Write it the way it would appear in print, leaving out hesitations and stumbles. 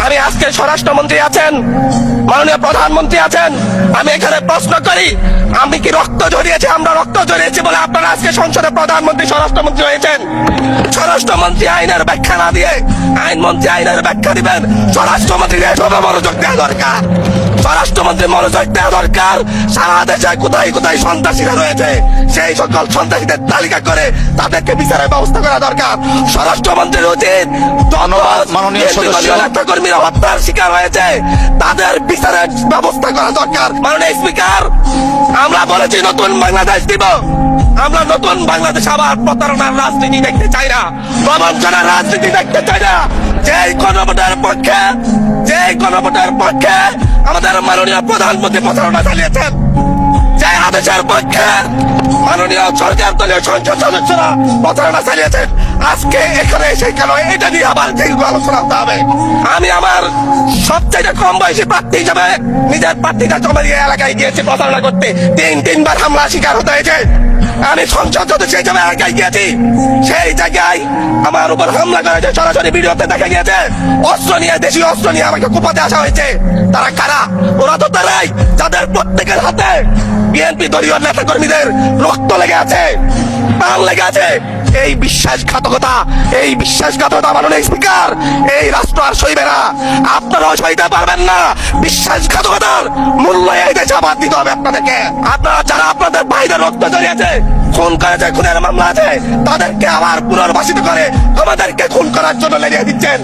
আমি আজকে স্বরাষ্ট্রমন্ত্রী আছেন, মাননীয় প্রধানমন্ত্রী আছেন, আমি এখানে প্রশ্ন করি, আমি কি রক্ত ঝরিয়েছি? আমরা রক্ত ঝরিয়েছি বলে আপনারা আজকে সংসদে প্রধানমন্ত্রী স্বরাষ্ট্রমন্ত্রী হয়েছেন? স্বরাষ্ট্রমন্ত্রী আইনের ব্যাখ্যা না দিয়ে আইনমন্ত্রী আইনের ব্যাখ্যা দিবেন। স্বরাষ্ট্রমন্ত্রী এসবে মনোযোগ দেওয়া দরকার। স্বরাষ্ট্রমন্ত্রী মনোযোগ দেওয়া দরকার। সারা দেশে কোথায় কোথায় সন্ত্রাসীরা রয়েছে সেই সকল সন্ত্রাসীদের তালিকা করে তাদেরকে বিচারের ব্যবস্থা করা দরকার। স্বরাষ্ট্রমন্ত্রীর উচিত মাননীয় সদস্য নেতাকর্মীরা হত্যার শিকার হয়েছে তাদের বিচারের ব্যবস্থা করা দরকার। মাননীয় স্পিকার, আমরা বলেছি নতুন বাংলাদেশ দিব। আমরা নতুন বাংলাদেশ আবার প্রতারণার রাজনীতি দেখতে চাই না, প্রবঞ্চনার রাজনীতি দেখতে চাই না। যেই গণভোটের পক্ষে আমাদের মাননীয় প্রধানমন্ত্রী প্রতারণা চালিয়েছেন, যে আদেশের পক্ষে মাননীয় সরকার দলীয় সংসদ সদস্যরা প্রতারণা চালিয়েছেন, আজকে এখানে এসে কেন এটা নিয়ে আবার দীর্ঘ আলোচনা হতে হবে? আমি আমার সবচেয়ে কম বয়সী প্রার্থী হিসেবে নিজের প্রার্থীটা জমা দিয়ে এলাকায় গিয়েছি প্রতারণা করতে। তিনবার হামলা শিকার হতে হয়েছে। আমি সংসদ সদস্য হিসেবে এলাকায় গিয়েছি, সেই জায়গায় আমার উপর হামলা করেছে, সরাসরি ভিডিওতে দেখা গিয়েছে। অস্ত্র নিয়ে, দেশীয় অস্ত্র নিয়ে আমাকে কুপাতে আসা হয়েছে। তারা কারা? ওরা তো তারাই যাদের প্রত্যেকের হাতে বিএনপি দলীয় নেতা কর্মীদের রক্ত লেগে আছে, প্রাণ লেগে আছে। এই বিশ্বাসঘাতকতা মাননীয় স্পিকার, এই রাষ্ট্র আর সইবে না। আপনারাও সইতে পারবেন না। বিশ্বাসঘাতকতার মূল্য এই দেশে আবার দিতে হবে আপনাদেরকে। আপনারা যারা আপনাদের ভাইদের রক্ত জড়িয়েছে, খুন করেছে, খুনের মামলা আছে, তাদেরকে আবার পুনর্বাসিত করে আমাদেরকে খুন করার জন্য লেগে দিচ্ছেন।